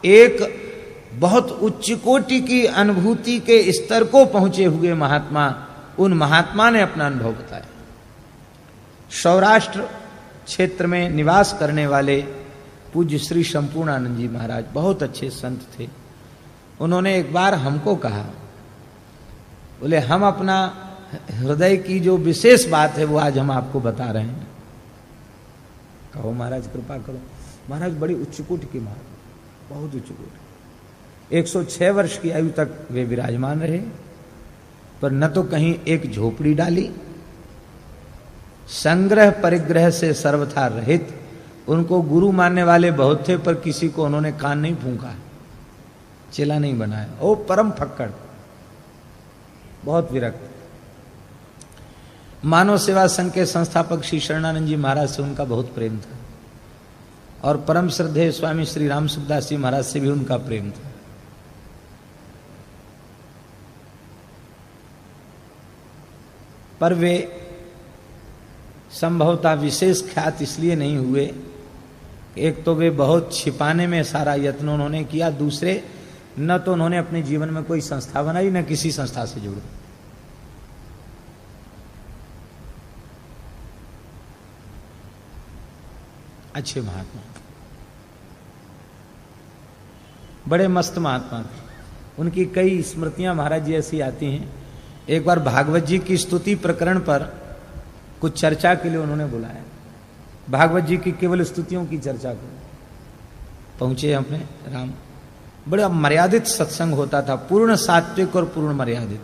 एक बहुत उच्च कोटि की अनुभूति के स्तर को पहुंचे हुए महात्मा, उन महात्मा ने अपना अनुभव बताया। सौराष्ट्र क्षेत्र में निवास करने वाले पूज्य श्री संपूर्णानंद जी महाराज बहुत अच्छे संत थे। उन्होंने एक बार हमको कहा, बोले हम अपना हृदय की जो विशेष बात है वो आज हम आपको बता रहे हैं। कहो महाराज कृपा करो। महाराज बड़ी उच्च कोटि के महाराज, बहुत उच्च कोटि। 106 वर्ष की आयु तक वे विराजमान रहे, पर न तो कहीं एक झोपड़ी डाली, संग्रह परिग्रह से सर्वथा रहित। उनको गुरु मानने वाले बहुत थे, पर किसी को उन्होंने कान नहीं फूंका, चेला नहीं बनाया। ओ परम फक्कड़, बहुत विरक्त। मानव सेवा संघ के संस्थापक श्री शरणानंद जी महाराज से उनका बहुत प्रेम था, और परम श्रद्धेय स्वामी श्री राम सुखदास जी महाराज से भी उनका प्रेम था। पर वे संभवतः विशेष ख्यात इसलिए नहीं हुए, एक तो वे बहुत छिपाने में सारा यत्न उन्होंने किया, दूसरे न तो उन्होंने अपने जीवन में कोई संस्था बनाई, न किसी संस्था से जुड़े। अच्छे महात्मा, बड़े मस्त महात्मा थे। उनकी कई स्मृतियां महाराज जी ऐसी आती हैं। एक बार भागवत जी की स्तुति प्रकरण पर कुछ चर्चा के लिए उन्होंने बुलाया, भागवत जी की केवल स्तुतियों की चर्चा को पहुंचे अपने राम। बड़ा मर्यादित सत्संग होता था, पूर्ण सात्विक और पूर्ण मर्यादित।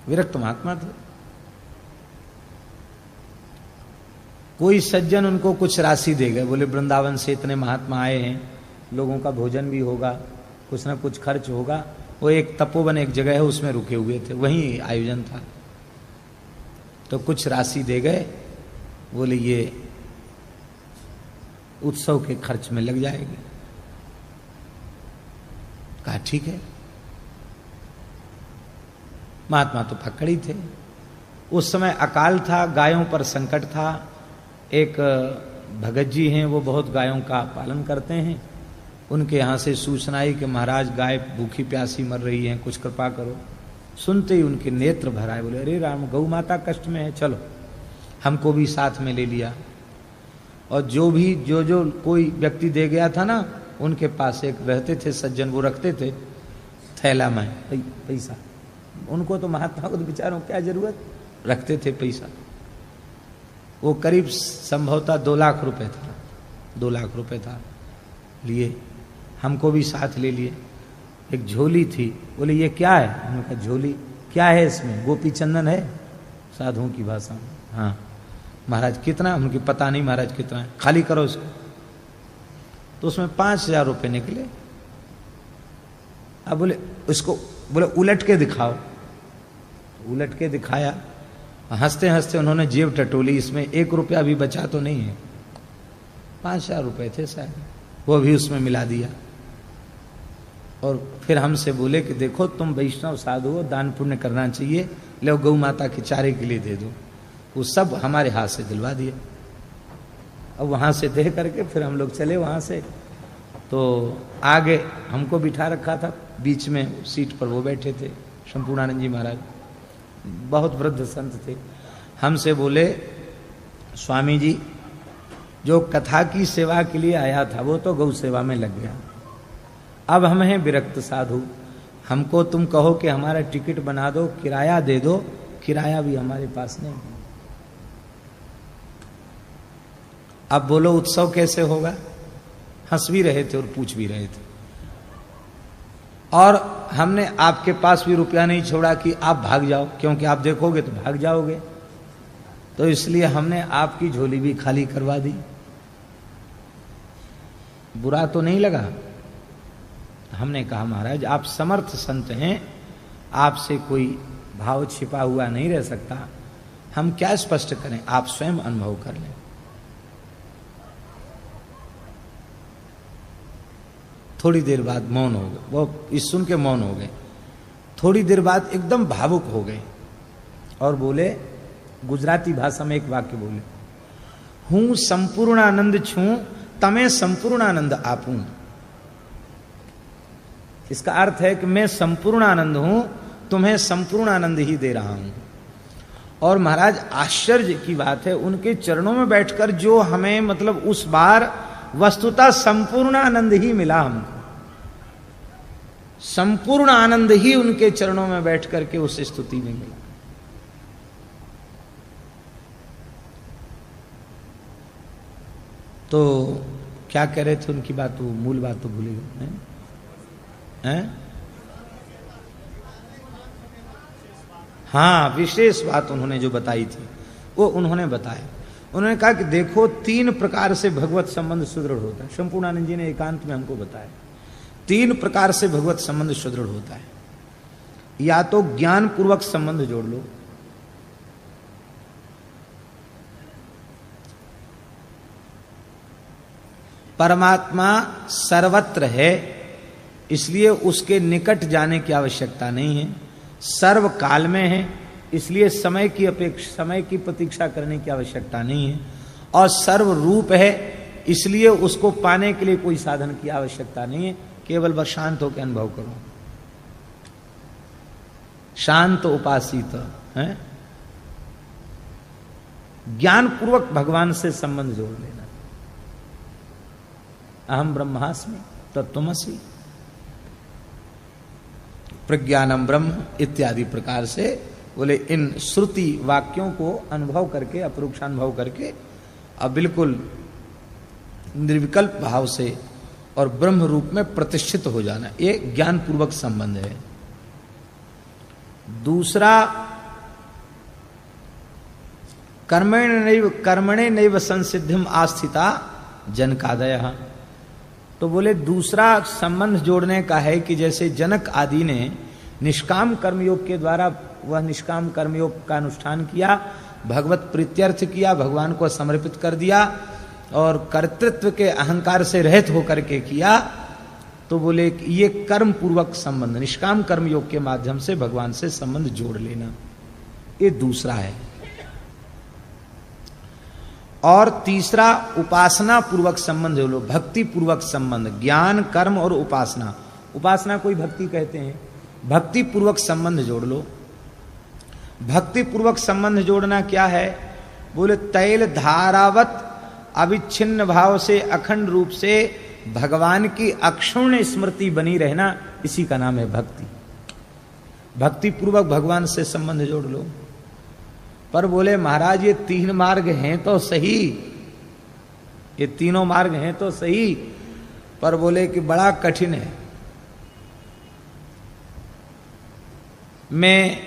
विरक्त महात्मा थे। कोई सज्जन उनको कुछ राशि दे गए, बोले वृंदावन से इतने महात्मा आए हैं, लोगों का भोजन भी होगा, कुछ ना कुछ खर्च होगा। वो एक तपोवन एक जगह है, उसमें रुके हुए थे, वहीं आयोजन था। तो कुछ राशि दे गए, बोले ये उत्सव के खर्च में लग जाएगी। कहा ठीक है। महात्मा तो फक्कड़ी थे। उस समय अकाल था, गायों पर संकट था। एक भगत जी हैं, वो बहुत गायों का पालन करते हैं। उनके यहाँ से सूचना आई कि महाराज गाय भूखी प्यासी मर रही हैं, कुछ कृपा करो। सुनते ही उनके नेत्र भर आए, बोले अरे राम, गौ माता कष्ट में है, चलो। हमको भी साथ में ले लिया, और जो कोई व्यक्ति दे गया था ना, उनके पास एक रहते थे सज्जन, वो रखते थे थैला में पैसा। उनको तो महात्मा को तो बेचारों क्या जरूरत, रखते थे पैसा। वो करीब संभवतः 2 लाख रुपए था, 2 लाख रुपए था। लिए हमको भी साथ ले लिए। एक झोली थी, बोले ये क्या है? उन्होंने कहा झोली क्या है, इसमें गोपी चंदन है, साधुओं की भाषा में। हाँ महाराज कितना? उनकी पता नहीं महाराज कितना है, खाली करो इसको। तो उसमें 5000 रुपये निकले। अब बोले उसको, बोले उलट के दिखाओ। उलट के दिखाया, हंसते हंसते उन्होंने जेब टटोली, इसमें 1 रुपया भी बचा तो नहीं है। 5000 रुपये थे शायद, वो भी उसमें मिला दिया। और फिर हमसे बोले कि देखो तुम वैष्णव साधु हो, दान पुण्य करना चाहिए, लो गौ माता के चारे के लिए दे दो। वो सब हमारे हाथ से दिलवा दिया। अब वहाँ से दे करके फिर हम लोग चले वहाँ से। तो आगे हमको बिठा रखा था, बीच में सीट पर वो बैठे थे संपूर्णानंद जी महाराज, बहुत वृद्ध संत थे। हमसे बोले स्वामी जी, जो कथा की सेवा के लिए आया था वो तो गौ सेवा में लग गया, अब हम हैं विरक्त साधु, हमको तुम कहो कि हमारा टिकट बना दो, किराया दे दो, किराया भी हमारे पास नहीं। अब बोलो उत्सव कैसे होगा? हंस भी रहे थे और पूछ भी रहे थे। और हमने आपके पास भी रुपया नहीं छोड़ा कि आप भाग जाओ, क्योंकि आप देखोगे तो भाग जाओगे, तो इसलिए हमने आपकी झोली भी खाली करवा दी। बुरा तो नहीं लगा? हमने कहा महाराज आप समर्थ संत हैं, आपसे कोई भाव छिपा हुआ नहीं रह सकता, हम क्या स्पष्ट करें, आप स्वयं अनुभव कर लें। थोड़ी देर बाद मौन हो गए, वो इस सुन के मौन हो गए। थोड़ी देर बाद एकदम भावुक हो गए और बोले, गुजराती भाषा में एक वाक्य बोले, हूं संपूर्णानंद छू तमे संपूर्णानंद आपू। इसका अर्थ है कि मैं संपूर्ण आनंद हूं, तुम्हें संपूर्ण आनंद ही दे रहा हूं। और महाराज आश्चर्य की बात है, उनके चरणों में बैठकर जो हमें मतलब उस बार वस्तुतः संपूर्ण आनंद ही मिला, हमको संपूर्ण आनंद ही उनके चरणों में बैठ करके उस स्तुति में मिला। तो क्या कह रहे थे, उनकी बात, वो मूल बात तो भूल गए हैं? हाँ, विशेष बात उन्होंने जो बताई थी वो उन्होंने बताया। उन्होंने कहा कि देखो 3 प्रकार से भगवत संबंध सुदृढ़ होता है। संपूर्णानंद जी ने एकांत में हमको बताया 3 प्रकार से भगवत संबंध सुदृढ़ होता है। या तो ज्ञान पूर्वक संबंध जोड़ लो, परमात्मा सर्वत्र है इसलिए उसके निकट जाने की आवश्यकता नहीं है, सर्व काल में है इसलिए समय की प्रतीक्षा करने की आवश्यकता नहीं है, और सर्व रूप है इसलिए उसको पाने के लिए कोई साधन की आवश्यकता नहीं है, केवल बस शांत होकर अनुभव करो। शांत उपासित है, ज्ञान पूर्वक भगवान से संबंध जोड़ लेना। अहम ब्रह्मास्मि तत्त्वमसि, प्रज्ञानम ब्रह्म इत्यादि प्रकार से बोले इन श्रुति वाक्यों को अनुभव करके, अपरोक्षानुभव करके अब बिल्कुल निर्विकल्प भाव से और ब्रह्म रूप में प्रतिष्ठित हो जाना, ये ज्ञान पूर्वक संबंध है। दूसरा, कर्मणे नैव संसिद्धिम आस्थिता जनकादयः। तो बोले दूसरा संबंध जोड़ने का है कि जैसे जनक आदि ने निष्काम कर्मयोग के द्वारा वह निष्काम कर्मयोग का अनुष्ठान किया, भगवत प्रीत्यर्थ किया, भगवान को समर्पित कर दिया और कर्तृत्व के अहंकार से रहित होकर के किया, तो बोले ये कर्म पूर्वक संबंध, निष्काम कर्मयोग के माध्यम से भगवान से संबंध जोड़ लेना, ये दूसरा है। और तीसरा, उपासना पूर्वक संबंध जोड़ लो, भक्ति पूर्वक संबंध, ज्ञान कर्म और उपासना, उपासना कोई भक्ति कहते हैं, भक्ति पूर्वक संबंध जोड़ लो। भक्ति पूर्वक संबंध जोड़ना क्या है, बोले तैल धारावत अविच्छिन्न भाव से अखंड रूप से भगवान की अक्षुण्ण स्मृति बनी रहना, इसी का नाम है भक्ति। भक्ति पूर्वक भगवान से संबंध जोड़ लो। पर बोले महाराज ये 3 मार्ग हैं तो सही, ये तीनों मार्ग हैं तो सही, पर बोले कि बड़ा कठिन है। मैं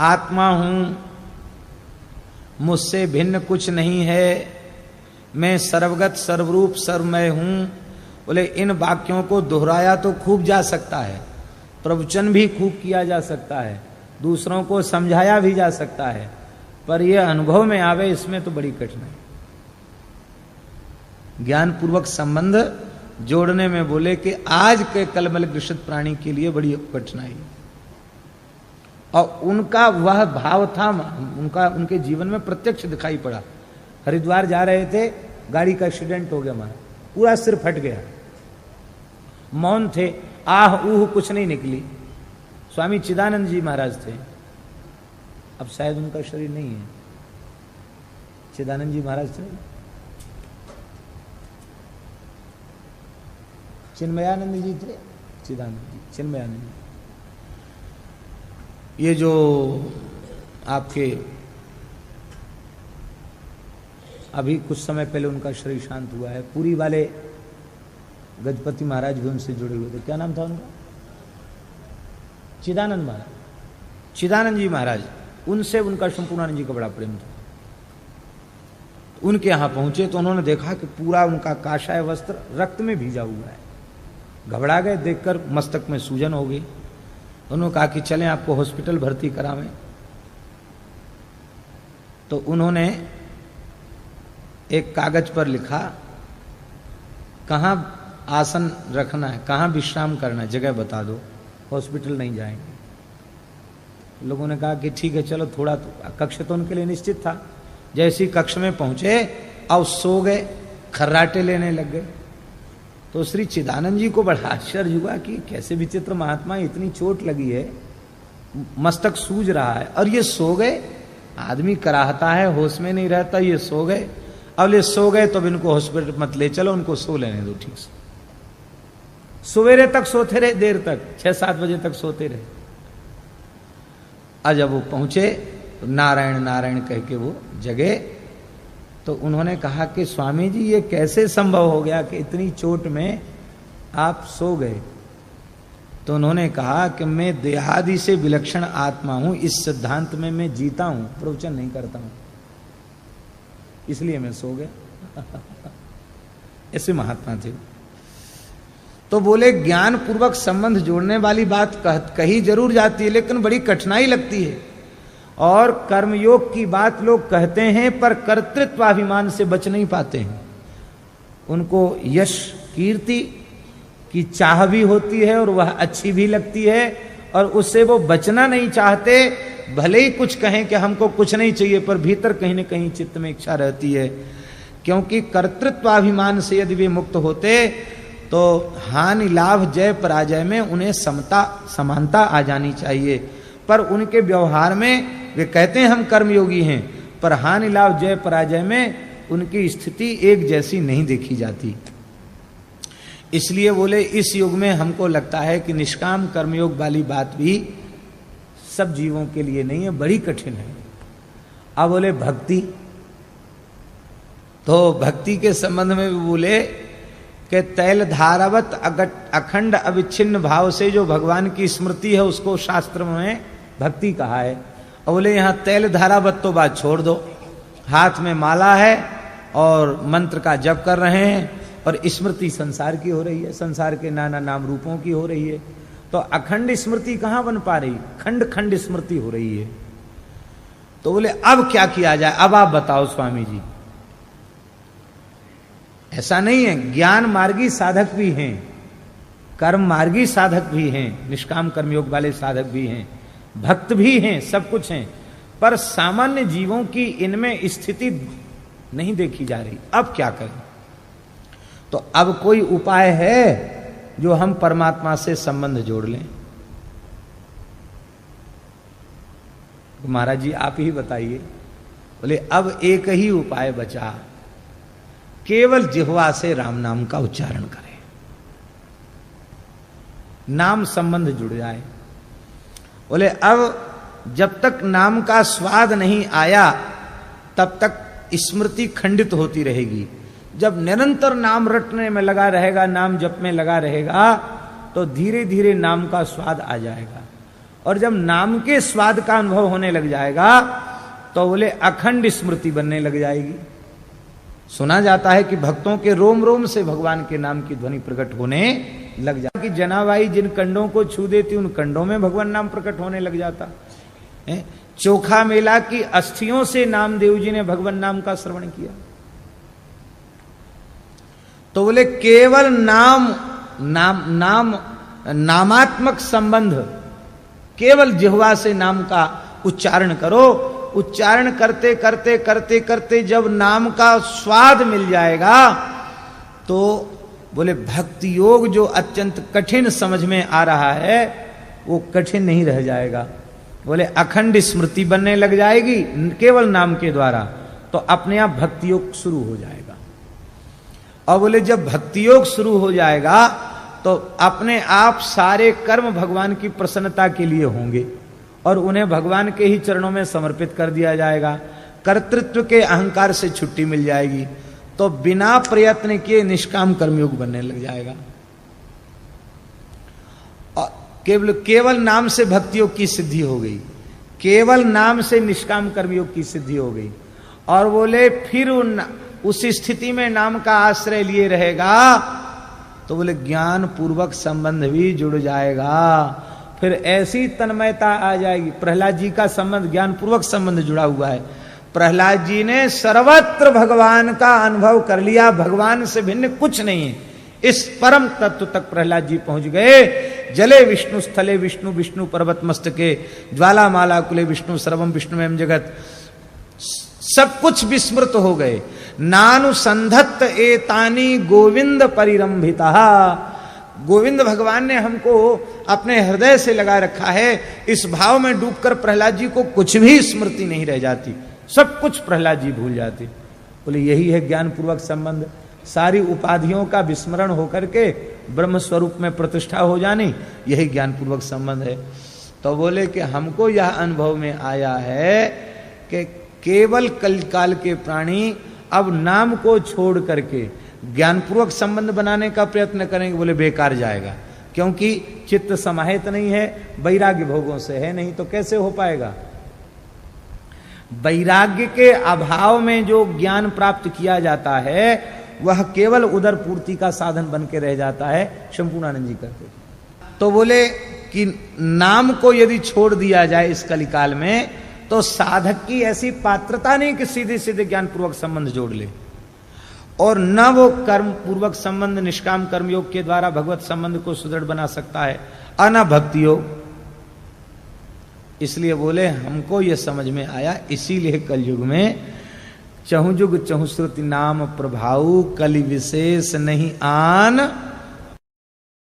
आत्मा हूं, मुझसे भिन्न कुछ नहीं है, मैं सर्वगत सर्वरूप सर्वमय हूं। बोले इन वाक्यों को दोहराया तो खूब जा सकता है, प्रवचन भी खूब किया जा सकता है, दूसरों को समझाया भी जा सकता है, पर यह अनुभव में आवे इसमें तो बड़ी कठिनाई। ज्ञान पूर्वक संबंध जोड़ने में बोले कि आज के कलमल ग्रसित प्राणी के लिए बड़ी कठिनाई। और उनका वह भाव था, उनके जीवन में प्रत्यक्ष दिखाई पड़ा। हरिद्वार जा रहे थे, गाड़ी का एक्सीडेंट हो गया, हमारा पूरा सिर फट गया, मौन थे, आह ऊह कुछ नहीं निकली। स्वामी चिदानंद जी महाराज थे, अब शायद उनका शरीर नहीं है। चिदानंद जी महाराज थे, चिन्मयानंद जी थे, चिदानंद जी, चिन्मयानंद जी। ये जो आपके अभी कुछ समय पहले उनका शरीर शांत हुआ है, पुरी वाले गजपति महाराज भी उनसे जुड़े हुए थे। क्या नाम था उनका? चिदानंद महाराज, चिदानंद जी महाराज, उनसे उनका संपूर्णानंद जी का बड़ा प्रेम था। उनके यहां पहुंचे तो उन्होंने देखा कि पूरा उनका काशाय वस्त्र रक्त में भीजा हुआ है। घबरा गए, देखकर मस्तक में सूजन हो गई। उन्होंने कहा कि चलें आपको हॉस्पिटल भर्ती करावें। तो उन्होंने एक कागज पर लिखा कहां आसन रखना है, कहां विश्राम करना है, जगह बता दो, हॉस्पिटल नहीं जाएंगे। लोगों ने कहा कि ठीक है चलो, थोड़ा तो कक्ष तो उनके लिए निश्चित था। जैसे ही कक्ष में पहुंचे और सो गए, खर्राटे लेने लग गए। तो श्री चिदानंद जी को बड़ा आश्चर्य हुआ कि कैसे विचित्र महात्मा, इतनी चोट लगी है, मस्तक सूज रहा है और ये सो गए। आदमी कराहता है, होश में नहीं रहता, ये सो गए। अब ये सो गए तो अब इनको हॉस्पिटल मत ले चलो, उनको सो लेने दो ठीक से। सवेरे तक सोते रहे, देर तक 6-7 बजे तक सोते रहे। आज जब वो पहुंचे तो नारायण नारायण कह के वो जगे। तो उन्होंने कहा कि स्वामी जी ये कैसे संभव हो गया कि इतनी चोट में आप सो गए। तो उन्होंने कहा कि मैं देहादि से विलक्षण आत्मा हूं, इस सिद्धांत में मैं जीता हूं, प्रवचन नहीं करता हूं, इसलिए मैं सो गया। ऐसे महात्मा थे। तो बोले ज्ञान पूर्वक संबंध जोड़ने वाली बात कही जरूर जाती है, लेकिन बड़ी कठिनाई लगती है। और कर्मयोग की बात लोग कहते हैं पर कर्तृत्वाभिमान से बच नहीं पाते हैं। उनको यश कीर्ति की चाह भी होती है और वह अच्छी भी लगती है, और उससे वो बचना नहीं चाहते। भले ही कुछ कहें कि हमको कुछ नहीं चाहिए, पर भीतर कहीं न कहीं चित्त में इच्छा रहती है। क्योंकि कर्तृत्वाभिमान से यदि वे मुक्त होते तो हानि लाभ जय पराजय में उन्हें समता समानता आ जानी चाहिए। पर उनके व्यवहार में वे कहते हैं हम कर्मयोगी हैं, पर हानि लाभ जय पराजय में उनकी स्थिति एक जैसी नहीं देखी जाती। इसलिए बोले इस युग में हमको लगता है कि निष्काम कर्मयोग वाली बात भी सब जीवों के लिए नहीं है, बड़ी कठिन है। अब बोले भक्ति, तो भक्ति के संबंध में भी बोले कि तैल धारावत अखंड अविच्छिन्न भाव से जो भगवान की स्मृति है उसको शास्त्र में भक्ति कहा है। और बोले यहाँ तैल धारावत तो बात छोड़ दो, हाथ में माला है और मंत्र का जप कर रहे हैं और स्मृति संसार की हो रही है, संसार के नाना नाम रूपों की हो रही है। तो अखंड स्मृति कहां बन पा रही, खंड खंड स्मृति हो रही है। तो बोले अब क्या किया जाए, अब आप बताओ स्वामी जी। ऐसा नहीं है, ज्ञान मार्गी साधक भी हैं, कर्म मार्गी साधक भी हैं, निष्काम कर्मयोग वाले साधक भी हैं, भक्त भी हैं, सब कुछ हैं, पर सामान्य जीवों की इनमें स्थिति नहीं देखी जा रही। अब क्या करें? तो अब कोई उपाय है जो हम परमात्मा से संबंध जोड़ लें? महाराज जी आप ही बताइए। बोले अब एक ही उपाय बचा, केवल जिह्वा से राम नाम का उच्चारण करें, नाम संबंध जुड़ जाए। बोले अब जब तक नाम का स्वाद नहीं आया तब तक स्मृति खंडित होती रहेगी। जब निरंतर नाम रटने में लगा रहेगा, नाम जप में लगा रहेगा, तो धीरे धीरे नाम का स्वाद आ जाएगा। और जब नाम के स्वाद का अनुभव होने लग जाएगा तो बोले अखंड स्मृति बनने लग जाएगी। सुना जाता है कि भक्तों के रोम रोम से भगवान के नाम की ध्वनि प्रकट होने लग जाती, कि जनाबाई जिन कंडों को छू देती उन कंडों में भगवान नाम प्रकट होने लग जाता है। चोखा मेला की अस्थियों से नामदेव जी ने भगवान नाम का श्रवण किया। तो बोले केवल नामात्मक संबंध, केवल जिह्वा से नाम का उच्चारण करो। उच्चारण करते करते करते करते जब नाम का स्वाद मिल जाएगा तो बोले भक्ति योग जो अत्यंत कठिन समझ में आ रहा है वो कठिन नहीं रह जाएगा। बोले अखंड स्मृति बनने लग जाएगी केवल नाम के द्वारा, तो अपने आप भक्ति योग शुरू हो जाएगा। और बोले जब भक्ति योग शुरू हो जाएगा तो अपने आप सारे कर्म भगवान की प्रसन्नता के लिए होंगे और उन्हें भगवान के ही चरणों में समर्पित कर दिया जाएगा। कर्तृत्व के अहंकार से छुट्टी मिल जाएगी, तो बिना प्रयत्न किए निष्काम कर्मयोग बनने लग जाएगा। और केवल नाम से भक्ति योग की सिद्धि हो गई, केवल नाम से निष्काम कर्मयोग की सिद्धि हो गई। और बोले फिर उस स्थिति में नाम का आश्रय लिए रहेगा तो बोले ज्ञान पूर्वक संबंध भी जुड़ जाएगा। फिर ऐसी तन्मयता आ जाएगी। प्रहलाद जी का संबंध ज्ञान पूर्वक संबंध जुड़ा हुआ है। प्रहलाद जी ने सर्वत्र भगवान का अनुभव कर लिया, भगवान से भिन्न कुछ नहीं है। इस परम तत्व तक प्रहलाद जी पहुंच गए। जले विष्णु स्थले विष्णु, विष्णु पर्वत मस्तके, ज्वाला माला कुले विष्णु, सर्वम विष्णु एवं जगत, सब कुछ विस्मृत हो गए। नानुसंधत्त एतानी गोविंद परिरंभिता। गोविंद भगवान ने हमको अपने हृदय से लगा रखा है, इस भाव में डूबकर प्रहलाद जी को कुछ भी स्मृति नहीं रह जाती, सब कुछ प्रहलाद जी भूल जाते। बोले यही है ज्ञान पूर्वक संबंध, सारी उपाधियों का विस्मरण होकर के ब्रह्म स्वरूप में प्रतिष्ठा हो जानी, यही ज्ञान पूर्वक संबंध है। तो बोले कि हमको यह अनुभव में आया है कि केवल कलिकाल के प्राणी अब नाम को छोड़ करके ज्ञानपूर्वक संबंध बनाने का प्रयत्न करेंगे, बोले बेकार जाएगा, क्योंकि चित्त समाहित नहीं है, वैराग्य भोगों से है, नहीं तो कैसे हो पाएगा। वैराग्य के अभाव में जो ज्ञान प्राप्त किया जाता है वह केवल उदर पूर्ति का साधन बन के रह जाता है, शंपूर्णानंद जी कहते। तो बोले कि नाम को यदि छोड़ दिया जाए इस कलिकाल में तो साधक की ऐसी पात्रता नहीं कि सीधे सीधे ज्ञान पूर्वक संबंध जोड़ ले, और न वो कर्म पूर्वक संबंध निष्काम कर्मयोग के द्वारा भगवत संबंध को सुदृढ़ बना सकता है, अना भक्ति योग। इसलिए बोले हमको ये समझ में आया, इसीलिए कलयुग में चहुजुग चहुश्रुति नाम प्रभाव कलि विशेष नहीं आन